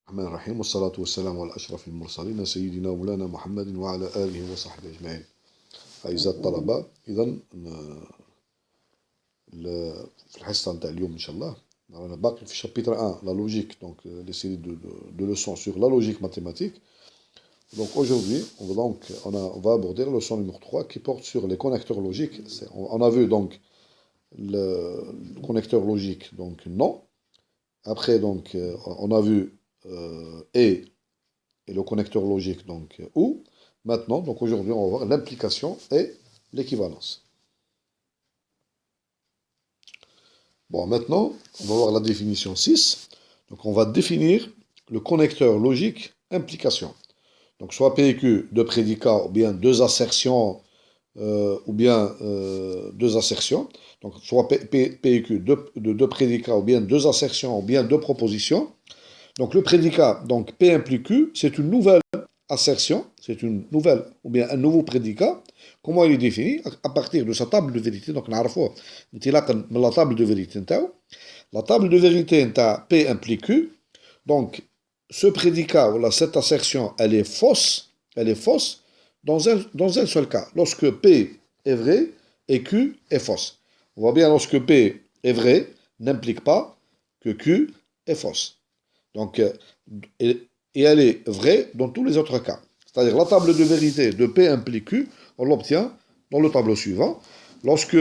الرحمن الرحيم والصلاة والسلام على أشرف المرسلين سيدنا مولانا محمد وعلى آله وصحبه أجمعين. أعزائي الطلبة، إذا في الحصة نتاع اليوم إن شاء الله رانا باقي في chapitre 1 la logique, donc les séries de leçons sur la logique mathématique. Donc aujourd'hui, on va aborder la leçon numéro 3 qui porte sur les connecteurs logiques. On a vu donc le connecteur logique, donc non. Après, donc, on a vu et le connecteur logique, donc ou. Maintenant, donc aujourd'hui, on va voir l'implication et l'équivalence. Bon, maintenant, on va voir la définition 6. Donc, on va définir le connecteur logique implication. Donc, soit PQ, deux prédicats, ou bien deux assertions, ou bien deux assertions. Donc, soit PQ, deux prédicats, ou bien deux assertions, ou bien deux propositions. Donc, le prédicat, donc P implique Q, c'est une nouvelle assertion, c'est une nouvelle, ou bien un nouveau prédicat. Comment il est défini? À partir de sa table de vérité. Donc, نعرفوه انطلاقا من la table de vérité نتاعو. La table de vérité نتاع P implique Q. Donc, ce prédicat, ou cette assertion, elle est fausse dans un seul cas. Lorsque P est vrai et Q est fausse. On voit bien, lorsque P est vrai, n'implique pas que Q est fausse. Donc, et elle est vraie dans tous les autres cas. C'est-à-dire la table de vérité de P implique Q, on l'obtient dans le tableau suivant. Lorsque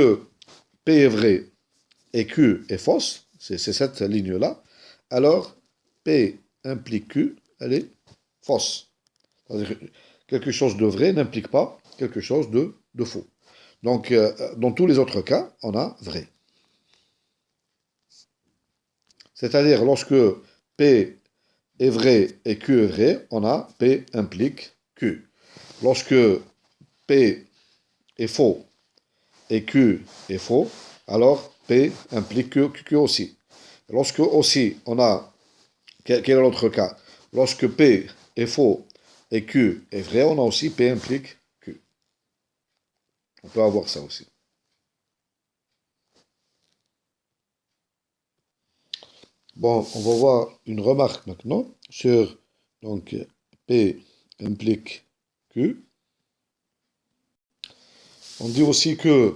P est vrai et Q est fausse, c'est cette ligne-là, alors P implique Q, elle est fausse. C'est-à-dire quelque chose de vrai n'implique pas quelque chose de faux. Donc, dans tous les autres cas, on a vrai. C'est-à-dire lorsque P est vrai et Q est vrai, on a P implique Q. Lorsque P est faux et Q est faux, alors P implique Q aussi. Lorsque aussi on a, quel est l'autre cas? Lorsque P est faux et Q est vrai, on a aussi P implique Q. On peut avoir ça aussi. Bon, on va voir une remarque maintenant sur donc P implique Q. On dit aussi que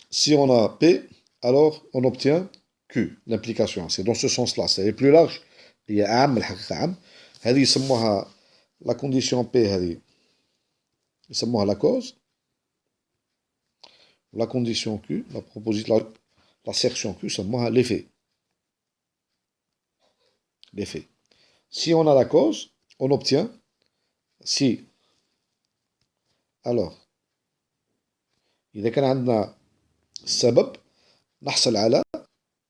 si on a P, alors on obtient Q, l'implication. C'est dans ce sens-là. C'est plus large. Il y a عام الحقيقة عام. هذه يسموها la condition P هذه يسموها la cause. La condition Q, la proposition, l'assertion Q يسموها l'effet. L'effet. Si on a la cause, on obtient si. Alors, إذا كان عندنا السبب نحصل على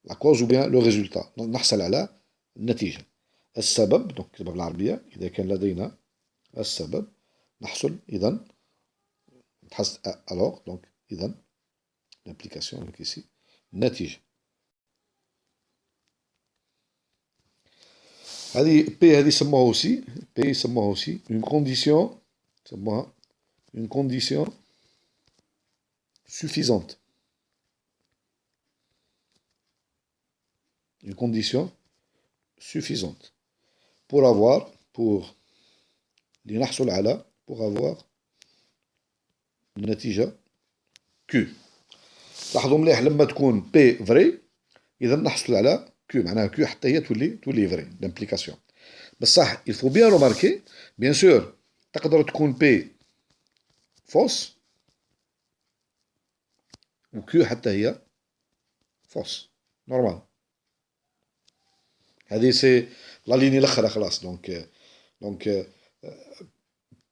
la cause ou bien le résultat. نحصل على النتيجة. السبب donc كتبها بالعربية إذا كان لدينا السبب نحصل إذا alors donc إذا l'implication donc ici النتيجة. هذه P هذه يسموها aussi P يسموها aussi une condition يسموها une condition suffisante. Une condition suffisante pour avoir لنحصل على pour avoir النتيجة Q. لاحظوا مليح لما تكون P vrai إذا نحصل على Q معناها Q حتى هي تولي vrai l'implication. بصح il faut bien remarquer bien sûr تقدر تكون P fausse و Q حتى هي fausse normal. هذه سي لا ليني الاخرى خلاص donc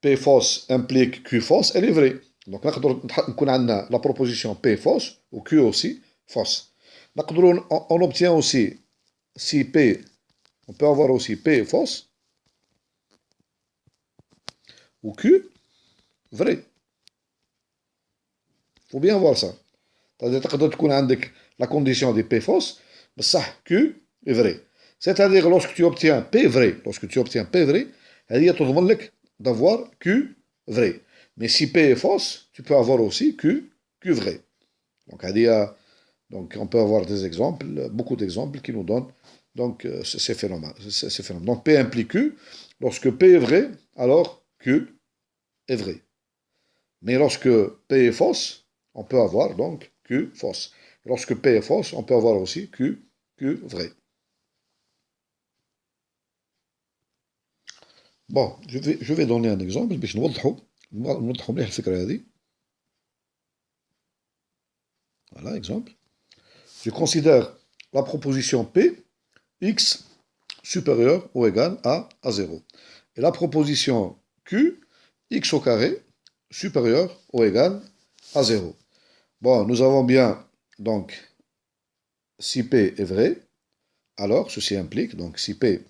P fausse implique Q fausse, elle est vraie. Donc نقدر نكون عندنا la proposition P fausse ou Q aussi fausse. On obtient aussi si P, on peut avoir aussi P fausse ou Q vrai. Il faut bien voir ça. C'est-à-dire تقدر تكون عندك la condition de P fausse بصح Q est vrai. C'est-à-dire lorsque tu obtiens P vrai, هذه تضمن لك d'avoir Q vrai. Mais si P est fausse, tu peux avoir aussi Q vrai. Donc on peut avoir des exemples, beaucoup d'exemples qui nous donnent donc ces phénomènes. Donc P implique Q. Lorsque P est vrai, alors Q est vrai. Mais lorsque P est fausse, on peut avoir donc Q fausse. Lorsque P est fausse, on peut avoir aussi Q vrai. Bon, je vais donner un exemple باش نوضحوا مليح الفكرة هذه. Voilà, exemple. Je considère la proposition P, x supérieur ou égal à 0. Et la proposition Q, x au carré supérieur ou égal à 0. Bon, nous avons bien, donc, si P est vrai, alors ceci implique, donc si P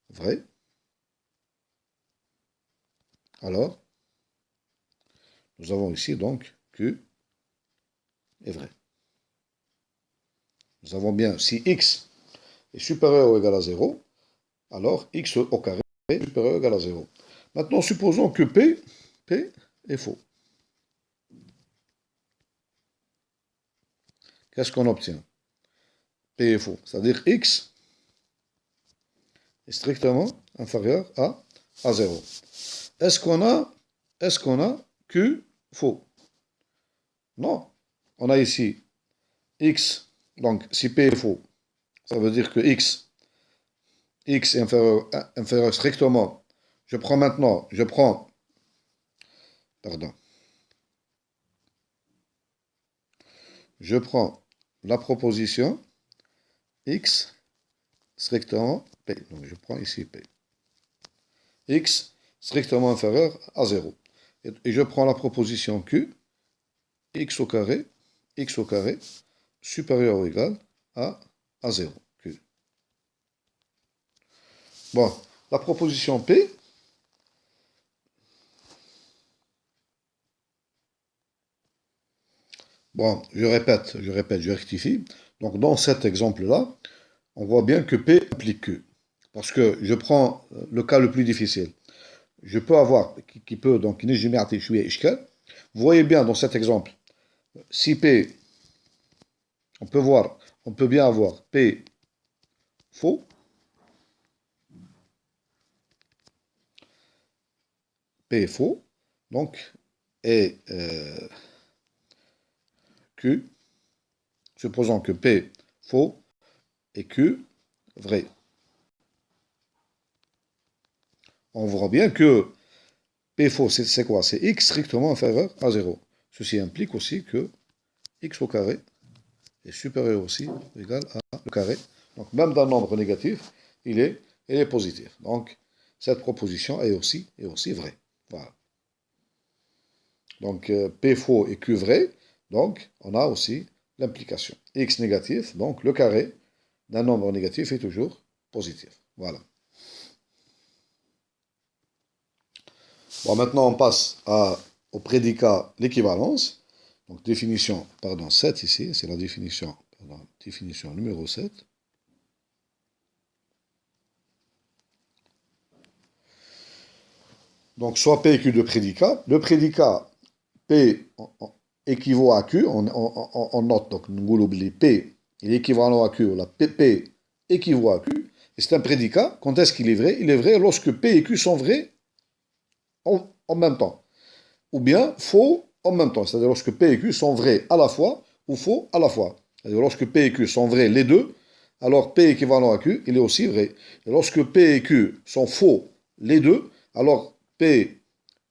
vrai, alors nous avons ici donc Q est vrai. Nous avons bien, si x est supérieur ou égal à 0, alors x au carré est supérieur ou égal à 0. Maintenant, supposons que P est faux. Qu'est-ce qu'on obtient? P est faux. C'est-à-dire x est strictement inférieur à 0. Est-ce qu'on a Q faux? Non. On a ici x, donc si P est faux, ça veut dire que x est inférieur strictement. Pardon, je prends la proposition x strictement P. Donc je prends ici P. X strictement inférieur à 0. Et je prends la proposition Q, x au carré supérieur ou égal à 0. Q. Bon, la proposition P, bon, je rectifie. Donc dans cet exemple-là, on voit bien que P implique Q. Parce que je prends le cas le plus difficile. Je peux avoir, qui peut, donc, vous voyez bien dans cet exemple, si P, on peut bien avoir P faux, P est faux, donc, et Q, supposons que P faux et Q vrai. On voit bien que P faux, c'est quoi? C'est x strictement inférieur à 0. Ceci implique aussi que x au carré est supérieur aussi ou égal à le carré. Donc même d'un nombre négatif, il est positif. Donc cette proposition est aussi vraie. Voilà. Donc P faux et Q vrai. Donc on a aussi l'implication. X négatif, donc le carré d'un nombre négatif est toujours positif. Voilà. Bon, maintenant on passe au prédicat l'équivalence. Donc définition, 7 ici, c'est la définition, définition numéro 7. Donc soit P et Q de prédicat. Le prédicat P équivaut à Q, on note, donc nous l'oublions, P il est équivalent à Q, ou la P équivaut à Q, et c'est un prédicat. Quand est-ce qu'il est vrai? Il est vrai lorsque P et Q sont vrais en même temps, ou bien faux en même temps, c'est-à-dire lorsque P et Q sont vrais à la fois, ou faux à la fois. C'est-à-dire lorsque P et Q sont vrais les deux, alors P équivalent à Q, il est aussi vrai. Et lorsque P et Q sont faux les deux, alors P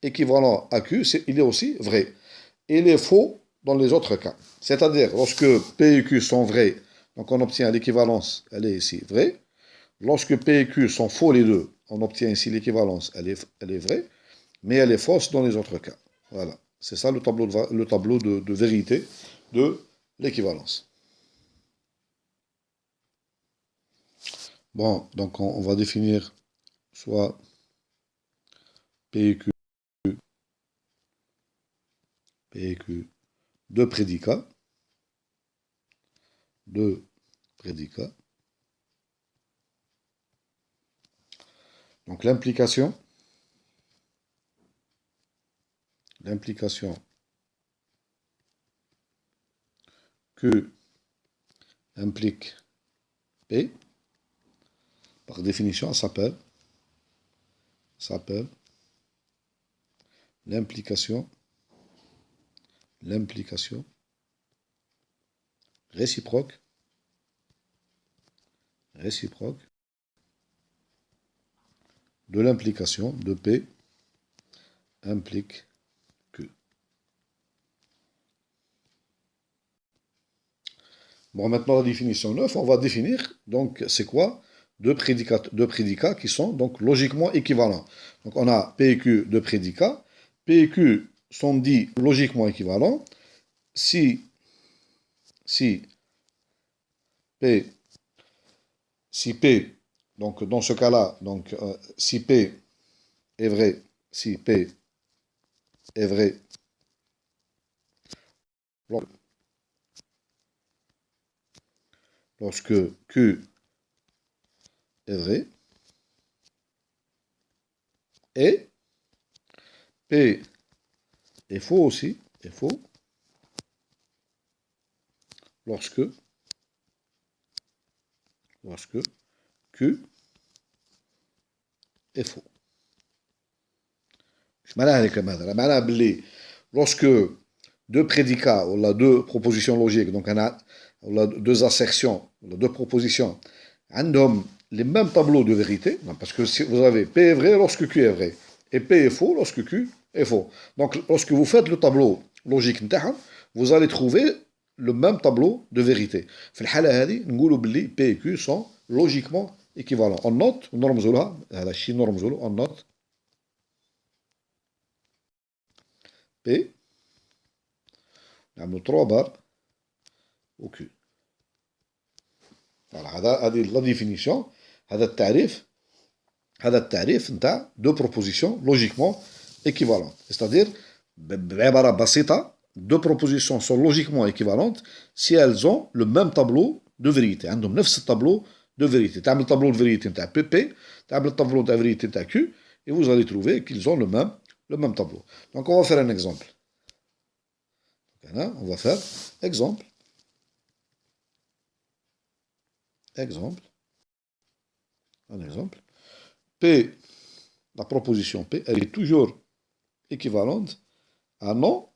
équivalent à Q, il est aussi vrai. Et il est faux dans les autres cas. C'est-à-dire, lorsque P et Q sont vrais, donc on obtient l'équivalence, elle est ici vraie. Lorsque P et Q sont faux les deux, on obtient ici l'équivalence, elle est vraie, mais elle est fausse dans les autres cas. Voilà. C'est ça le tableau de vérité de l'équivalence. Bon, donc on va définir soit P et Q, deux prédicats. Deux prédicats. Donc l'implication Q implique P, par définition, elle s'appelle l'implication réciproque de l'implication de P implique Q. Bon, maintenant la définition 9, on va définir, donc c'est quoi? Deux prédicats qui sont donc logiquement équivalents. Donc on a P et Q de prédicats. P et Q sont dits logiquement équivalents si P, donc dans ce cas-là, donc si P est vrai, lorsque Q est vrai, et P est faux aussi, lorsque Q est faux. Lorsque deux prédicats, ou là, deux propositions logiques, donc on a deux assertions, deux propositions, ont les mêmes tableaux de vérité, parce que si vous avez P est vrai lorsque Q est vrai, et P est faux lorsque Q est faux. Donc lorsque vous faites le tableau logique, vous allez trouver le même tableau de vérité. في الحالة هذه نقولوا باللي P et Q sont logiquement équivalents. On note, نرمزوا لها هذا الشيء نرمزوا له, on note P, نعملوا 3 بار و Q. Voilà, هذه la définition, هذا التعريف نتاع deux propositions logiquement équivalentes. C'est-à-dire, بعبارة بسيطة, deux propositions sont logiquement équivalentes si elles ont le même tableau de vérité. عندهم نفس الtableau de vérité. تعمل tableau de vérité نتاع PP, تعمل tableau de vérité نتاع Q, et vous allez trouver qu'ils ont le même tableau. Donc on va faire un exemple. On va faire exemple. Un exemple. P, la proposition P, elle est toujours équivalente à non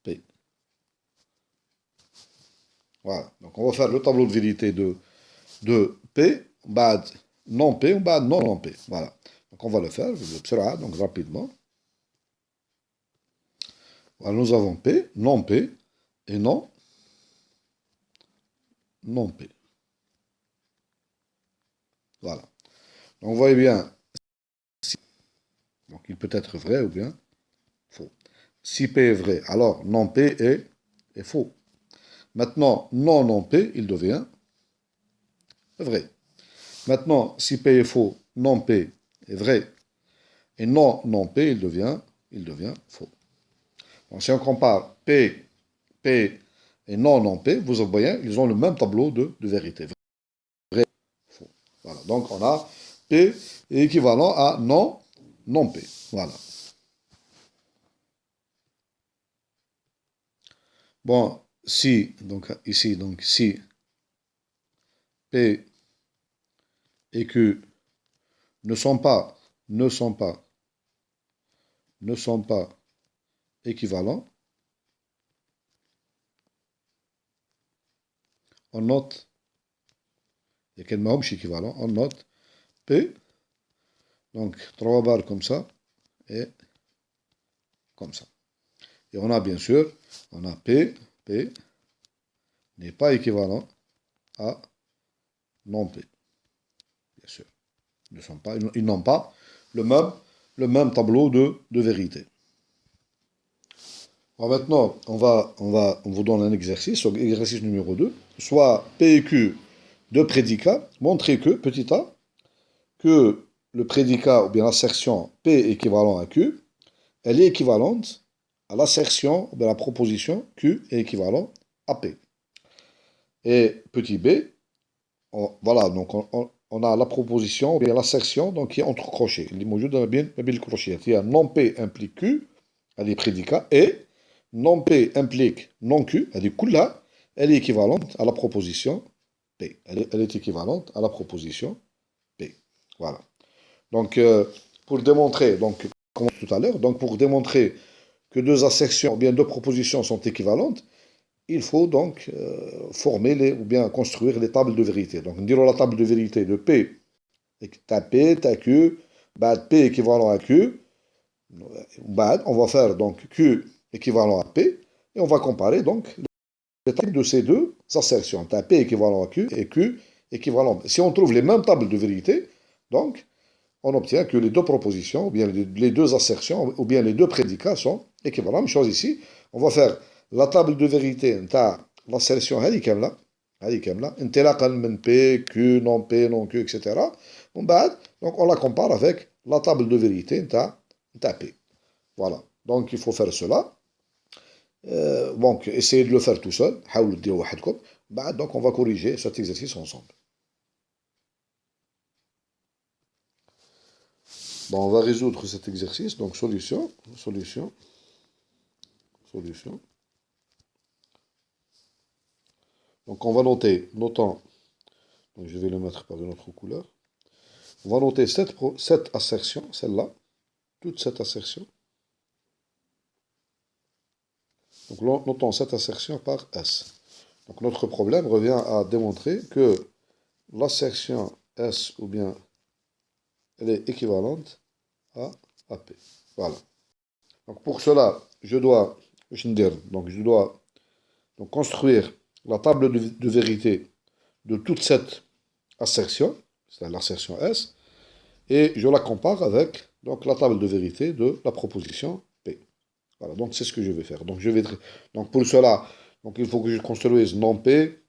P. Voilà. Donc on va faire le tableau de vérité de P, bad non P, bad non P. Voilà. Donc on va le faire, donc rapidement. Voilà, nous avons P, non P et non P. Voilà. Donc vous voyez bien, donc il peut être vrai ou bien faux. Si P est vrai, alors non P est faux. Maintenant, non P, il devient vrai. Maintenant, si P est faux, non P est vrai. Et non P, il devient faux. Donc, si on compare P et non P, vous voyez, ils ont le même tableau de vérité. Vrai, faux. Voilà. Donc, on a P est équivalent à non P. Voilà. Bon, si, donc ici, donc si P et Q ne sont pas équivalents, on note, il y a quel équivalent, on note P, donc 3 barres comme ça, et comme ça. Et on a bien sûr, on a P n'est pas équivalent à non P. Bien sûr. Ils n'ont pas le même tableau de vérité. Alors maintenant, on vous donne un exercice, exercice numéro 2. Soit P et Q de prédicats, montrez que, petit a, que le prédicat ou bien l'assertion P équivalent à Q, elle est équivalente à l'assertion ou bien la proposition Q est équivalent à P. Et petit b, voilà, donc on a la proposition ou bien l'assertion donc, qui est entre crochets. Il est le crochet. Il y a non P implique Q, elle est prédicat, et non P implique non Q, elle est كلها elle est équivalente à la proposition P. Elle est équivalente à la proposition P. Voilà. Donc, pour démontrer, donc, comme tout à l'heure, donc pour démontrer que deux assertions ou bien deux propositions sont équivalentes, il faut donc former ou bien construire les tables de vérité. Donc, nous dirons la table de vérité de P, t'as P, t'as Q, bah, P équivalent à Q, bah, on va faire donc Q équivalent à P, et on va comparer donc les tables de ces deux assertions. T'as P équivalent à Q et Q équivalent. Si on trouve les mêmes tables de vérité, donc on obtient que les deux propositions, ou bien les deux assertions, ou bien les deux prédicats sont équivalents. Même chose ici, on va faire la table de vérité, l'assertion هذه كاملة انطلاقا من P, Q, non P, non Q, etc. Donc on la compare avec la table de vérité, P. Voilà. Donc il faut faire cela. Donc essayez de le faire tout seul. حاولوا ديروا وحدكم. Donc on va corriger cet exercice ensemble. Bon, on va résoudre cet exercice. Donc, solution. Donc, on va notant, donc je vais le mettre par une autre couleur. On va noter cette assertion, celle-là, toute cette assertion. Donc, notons cette assertion par S. Donc, notre problème revient à démontrer que l'assertion S, ou bien, elle est équivalente à P. Voilà. Donc, pour cela, je dois donc, construire la table de vérité de toute cette assertion, c'est-à-dire l'assertion S, et je la compare avec donc, la table de vérité de la proposition P. Voilà, donc c'est ce que je vais faire. Donc pour cela, donc, il faut que je construise non P,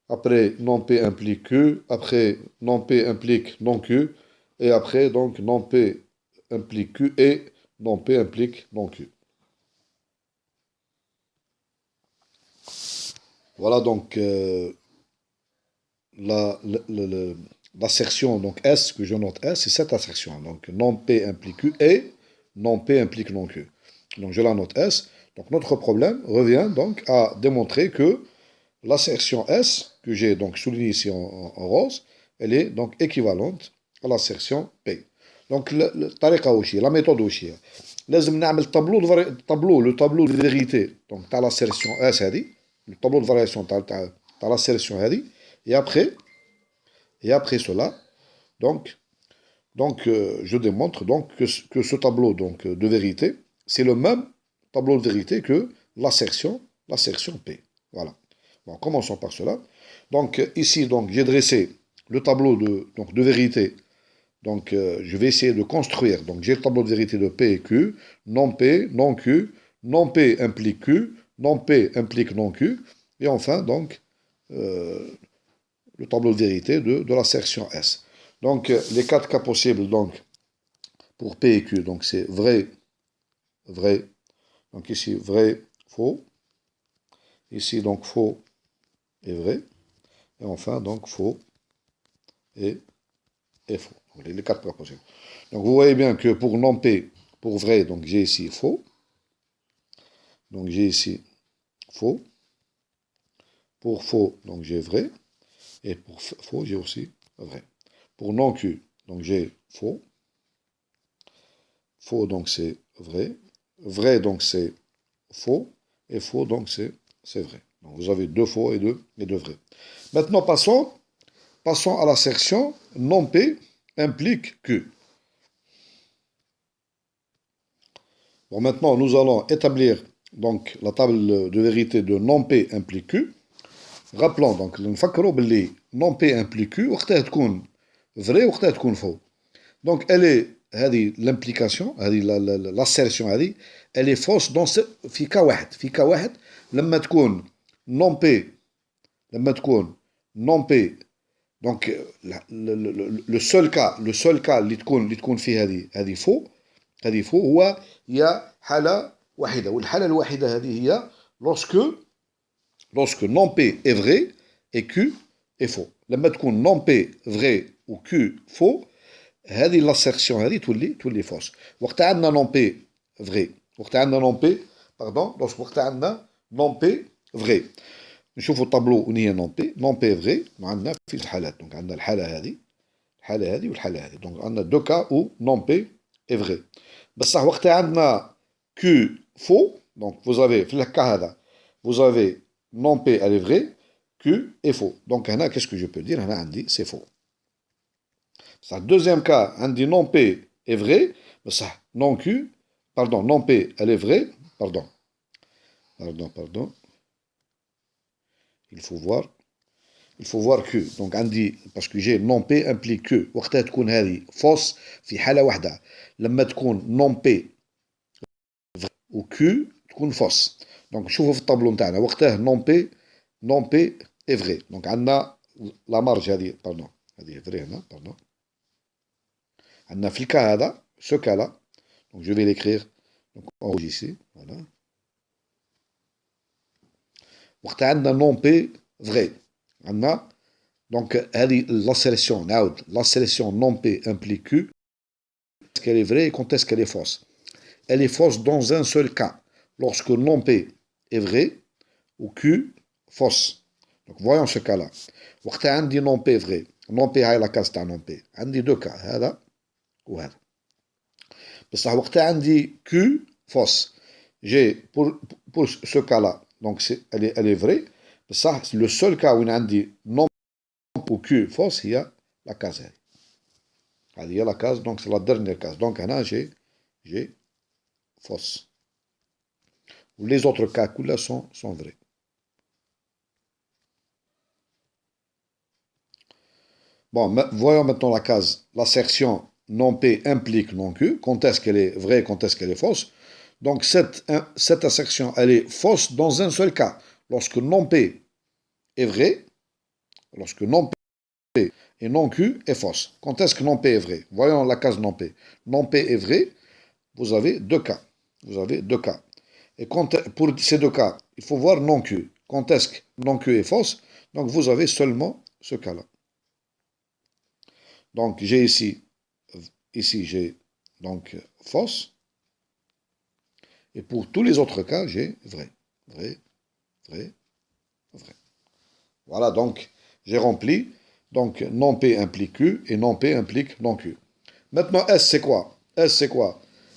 après non P implique Q, après non P implique non Q, et après donc non P implique Q et non P implique non Q. Voilà donc l'assertion donc S, que je note S, c'est cette assertion. Donc non P implique Q et non P implique non Q. Donc je la note S. Donc notre problème revient donc à démontrer que l'assertion S, que j'ai donc souligné ici en rose, elle est donc équivalente à l'assertion P. Donc la méthode aussi. لازم نعمل le tableau de vérité donc تاع l'assertion S هذه, le tableau de variation تاع l'assertion هذه, et après cela donc je démontre donc que ce tableau donc de vérité, c'est le même tableau de vérité que l'assertion P. Voilà. Bon, commençons par cela. Donc ici donc j'ai dressé le tableau donc, de vérité. Donc, je vais essayer de construire. Donc, j'ai le tableau de vérité de P et Q. Non P, non Q. Non P implique Q. Non P implique non Q. Et enfin, donc, le tableau de vérité de l'assertion S. Donc, les quatre cas possibles, donc, pour P et Q, donc, c'est vrai, vrai. Donc, ici, vrai, faux. Ici, donc, faux et vrai. Et enfin, donc, faux et faux. Les quatre cas possibles. Donc vous voyez bien que pour non P, pour vrai, donc j'ai ici faux. Donc j'ai ici faux. Pour faux, donc j'ai vrai. Et pour faux, j'ai aussi vrai. Pour non Q, donc j'ai faux. Faux, donc c'est vrai. Vrai, donc c'est faux. Et faux, donc c'est vrai. Donc vous avez deux faux et deux vrais. Maintenant, passons à l'assertion non P implique Q. Bon, maintenant, nous allons établir donc la table de vérité de non P implique Q. Rappelons donc, نفكروا باللي non P implique Q وقتها تكون vrai وقتها تكون faux. Donc, elle est هذه l'implication, هذه l'assertion هذه, elle est fausse dans في cas واحد لما تكون non P donc le seul cas اللي تكون فيه هذه faux هي حالة واحدة, والحالة الواحدة هذه هي lorsque non P est vrai et Q est faux. لما تكون non P vrai ou Q faux, هذه l'assertion هذه تولي fausse. وقت عندنا non P vrai, وقت عندنا non P, pardon, وقت عندنا non P vrai. نشوفوا الطابلو وين هي نون بي فغي عندنا في الحالات. دونك عندنا الحالة هذه والحالة هذه. دونك عندنا دو كا او نون بي اي فغي. بصح وقتها عندنا كو فو. دونك فوزافي في الكا هذا فوزافي نون بي الي فغي كو اي فو. دونك هنا كيسكو جو بو دير؟ هنا عندي سي فو. بصح الدوزيام كا عندي نون بي اي فغي بصح نون كو باردون نون بي الي فغي باردون il faut voir que donc عندي باسكو جي نون بي امبليك كو وقتها تكون هذه فوس في حاله واحده. لما تكون نون بي و كو تكون فوس. دونك نشوفوا في الطابلو نتاعنا وقتها نون بي اي فغي. دونك عندنا لا مارج هذه باردون هذه فري هنا باردون. عندنا في الكا هذا سو كا لا دونك جو في ليكرير دونك اونجيسي فوالا. وقتها عندنا نون بي فغي عندنا دونك هذه لا سيليسيون نعاود لا سيليسيون نون بي امبليك كو est-ce qu'elle est vraie et quand est-ce qu'elle est fausse. Elle est fausse dans un seul cas, lorsque non P est vrai ou Q fausse. Donc voyons ce cas-là. وقتها عندي non P vrai. Non P هاي لا كاز تاع non P. عندي دو كا هذا وهذا. بصح وقتها عندي Q fausse. J'ai pour ce cas-là, donc elle est vraie. بصح le seul cas où عندي non ou Q fausse هي لا كاز هذه. هذه هي لا كاز دونك سي لا ديرنيير كاز. دونك هنا j'ai fausse. Les autres cas كلها sont vrais. Bon, voyons maintenant la case. L'assertion non P implique non Q. Quand est-ce qu'elle est vraie, quand est-ce qu'elle est fausse. Donc cette assertion, elle est fausse dans un seul cas. Lorsque non P est vrai, lorsque non P et non Q est fausse. Quand est-ce que non P est vrai? Voyons la case non P. Non P est vrai, vous avez deux cas. Vous avez deux cas. Et pour ces deux cas, il faut voir non Q. Quand est-ce que non Q est fausse? Donc vous avez seulement ce cas-là. Donc j'ai ici j'ai donc fausse. Et pour tous les autres cas, j'ai vrai. Vrai, vrai, vrai. Voilà, donc j'ai rempli. Donc non P implique Q et non P implique non Q. Maintenant, S c'est quoi? S c'est quoi?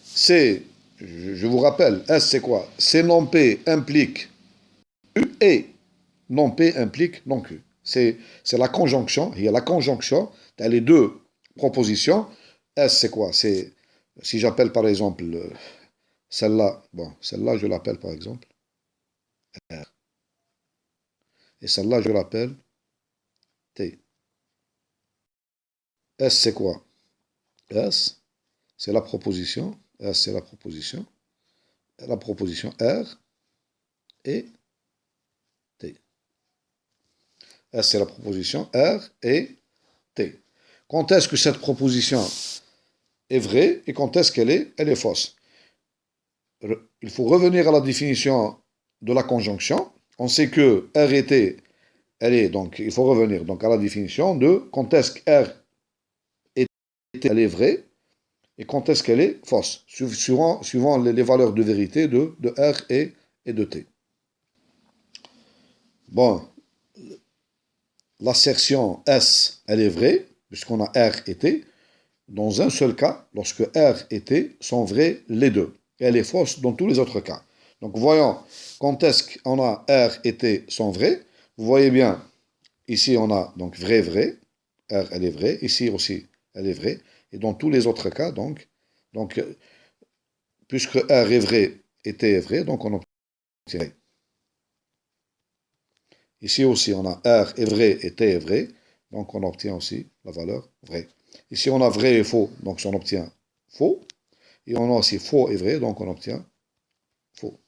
C'est, je vous rappelle, S c'est quoi? C'est non P implique Q et non P implique non Q. C'est la conjonction. Il y a la conjonction dans les deux propositions. S c'est quoi? C'est, si j'appelle par exemple celle-là, bon, celle-là je l'appelle par exemple R. Et celle-là je l'appelle T. S c'est quoi? S c'est la proposition. S c'est la proposition. La proposition R et T. S c'est la proposition R et T. Quand est-ce que cette proposition est vraie et quand est-ce qu'elle est fausse? Il faut revenir à la définition de la conjonction. On sait que R et T, elle est, donc il faut revenir donc à la définition de quand est-ce que R et T, elle est vraie et quand est-ce qu'elle est fausse, suivant les valeurs de vérité de R et de T. Bon, l'assertion S, elle est vraie, puisqu'on a R et T, dans un seul cas, lorsque R et T sont vrais les deux. Et elle est fausse dans tous les autres cas. Donc voyons, quand est-ce qu'on a R et T sont vrais, vous voyez bien, ici on a donc vrai, vrai, R elle est vraie, ici aussi elle est vraie, et dans tous les autres cas, donc puisque R est vrai et T est vrai, donc on obtient. Ici aussi on a R est vrai et T est vrai, donc on obtient aussi la valeur vraie. Ici on a vrai et faux, donc on obtient faux. Et on a aussi faux et vrai, donc on obtient faux.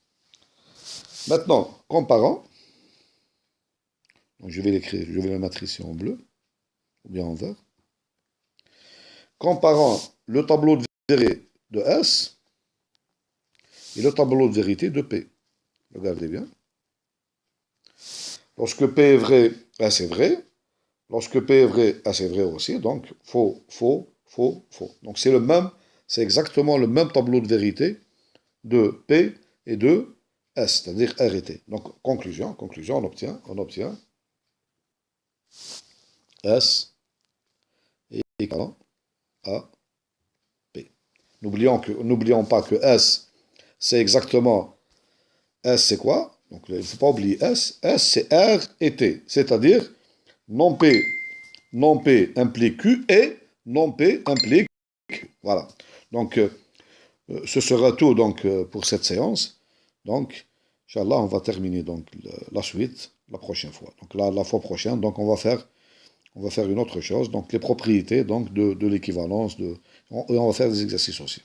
Maintenant, comparant, donc je vais l'écrire, je vais le mettre ici en bleu, ou bien en vert. Comparant le tableau de vérité de S et le tableau de vérité de P. Regardez bien. Lorsque P est vrai, S est vrai. Lorsque P est vrai, S est vrai aussi. Donc, faux, faux, faux, faux. Donc, c'est exactement le même tableau de vérité de P et de S, c'est-à-dire R et T. Donc, conclusion, on obtient S est égal à P. N'oublions pas que S, c'est exactement, S c'est quoi? Donc, il ne faut pas oublier S. S, c'est R et T, c'est-à-dire non P implique Q et non P implique Q. Voilà. Donc, ce sera tout donc, pour cette séance. Donc, Inch'Allah, on va terminer donc, la suite la prochaine fois. Donc, la fois prochaine, donc, on va faire une autre chose. Donc, les propriétés donc, de l'équivalence. Et on va faire des exercices aussi.